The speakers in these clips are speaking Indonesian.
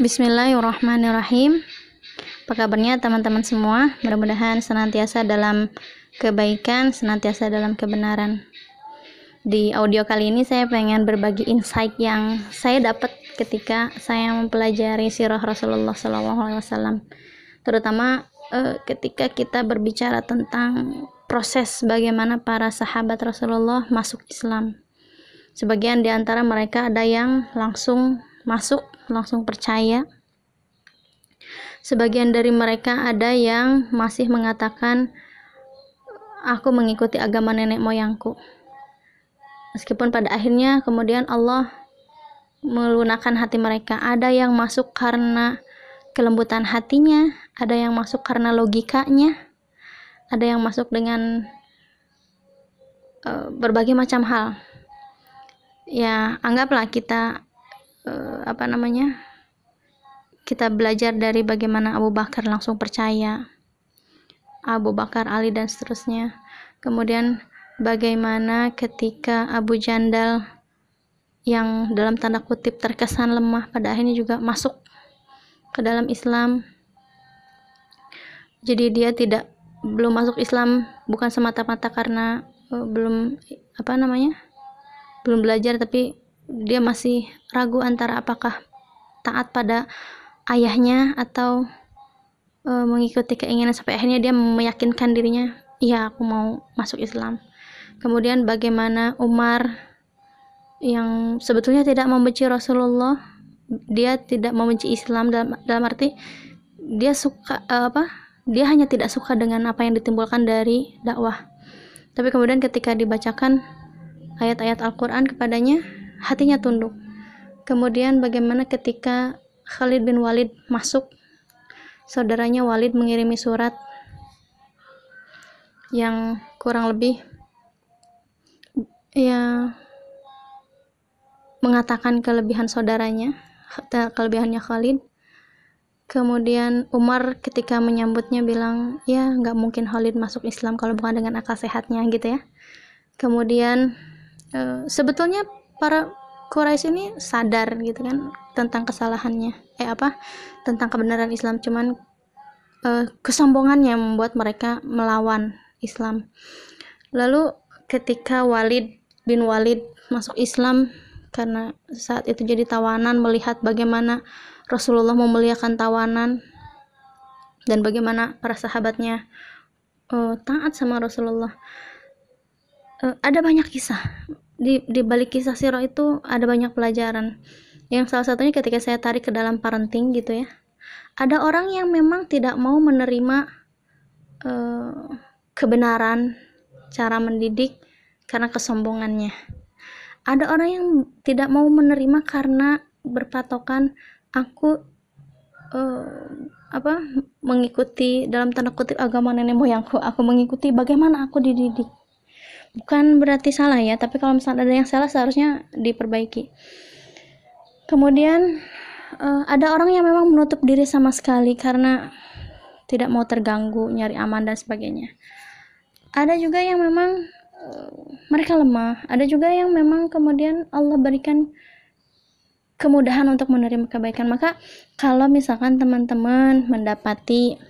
Bismillahirrahmanirrahim. Apa kabarnya teman-teman semua? Mudah-mudahan senantiasa dalam kebaikan, senantiasa dalam kebenaran. Di audio kali ini saya pengen berbagi insight yang saya dapat ketika saya mempelajari sirah Rasulullah SAW. Terutama ketika kita berbicara tentang proses bagaimana para sahabat Rasulullah masuk Islam. Sebagian di antara mereka ada yang langsung masuk, langsung percaya. Sebagian dari mereka ada yang masih mengatakan, aku mengikuti agama nenek moyangku. Meskipun pada akhirnya kemudian Allah melunakkan hati mereka. Ada yang masuk karena kelembutan hatinya, ada yang masuk karena logikanya, ada yang masuk dengan berbagai macam hal. Ya, anggaplah kita kita belajar dari bagaimana Abu Bakar langsung percaya, Abu Bakar, Ali, dan seterusnya. Kemudian bagaimana ketika Abu Jandal yang dalam tanda kutip terkesan lemah pada akhirnya juga masuk ke dalam Islam. Jadi dia belum masuk Islam bukan semata-mata karena belum belajar, tapi dia masih ragu antara apakah taat pada ayahnya atau mengikuti keinginan, sampai akhirnya dia meyakinkan dirinya, iya aku mau masuk Islam. Kemudian bagaimana Umar yang sebetulnya tidak membenci Rasulullah, dia tidak membenci Islam dalam arti dia suka dia hanya tidak suka dengan apa yang ditimbulkan dari dakwah, tapi kemudian ketika dibacakan ayat-ayat Al-Quran kepadanya, hatinya tunduk. Kemudian bagaimana ketika Khalid bin Walid masuk, saudaranya Walid mengirimi surat yang kurang lebih mengatakan kelebihan saudaranya, kelebihannya Khalid. Kemudian Umar ketika menyambutnya bilang, ya nggak mungkin Khalid masuk Islam kalau bukan dengan akal sehatnya, gitu ya. Kemudian sebetulnya para Quraisy ini sadar gitu kan tentang kesalahannya, tentang kebenaran Islam, cuman kesombongannya membuat mereka melawan Islam. Lalu ketika Walid bin Walid masuk Islam, karena saat itu jadi tawanan, melihat bagaimana Rasulullah memuliakan tawanan dan bagaimana para sahabatnya taat sama Rasulullah. Ada banyak kisah di balik kisah sirah itu, ada banyak pelajaran. Yang salah satunya ketika saya tarik ke dalam parenting gitu ya, ada orang yang memang tidak mau menerima kebenaran cara mendidik karena kesombongannya. Ada orang yang tidak mau menerima karena berpatokan, aku mengikuti dalam tanda kutip agama nenek moyangku, aku mengikuti bagaimana aku dididik. Bukan berarti salah ya, tapi kalau misalnya ada yang salah seharusnya diperbaiki. Kemudian ada orang yang memang menutup diri sama sekali karena tidak mau terganggu, nyari aman dan sebagainya. Ada juga yang memang mereka lemah. Ada juga yang memang kemudian Allah berikan kemudahan untuk menerima kebaikan. Maka kalau misalkan teman-teman mendapati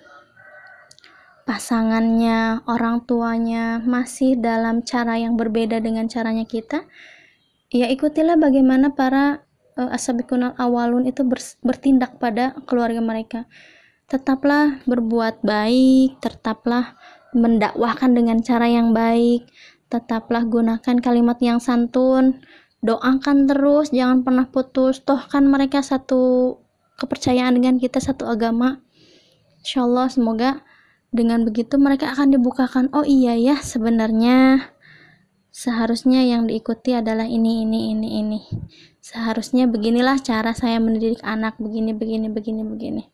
pasangannya, orang tuanya masih dalam cara yang berbeda dengan caranya kita, ya ikutilah bagaimana para as-sabiqunal awalun itu bertindak pada keluarga mereka. Tetaplah berbuat baik, tetaplah mendakwahkan dengan cara yang baik, tetaplah gunakan kalimat yang santun, doakan terus, jangan pernah putus. Toh kan mereka satu kepercayaan dengan kita, satu agama. Insyaallah semoga dengan begitu mereka akan dibukakan, oh iya ya, sebenarnya seharusnya yang diikuti adalah ini. Seharusnya beginilah cara saya mendidik anak, begini.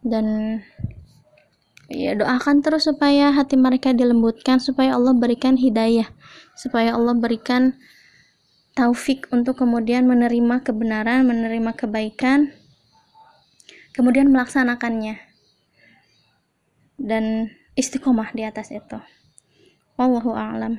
Dan ya doakan terus supaya hati mereka dilembutkan, supaya Allah berikan hidayah, supaya Allah berikan taufik untuk kemudian menerima kebenaran, menerima kebaikan, kemudian melaksanakannya dan istiqomah di atas itu. Wallahu a'lam.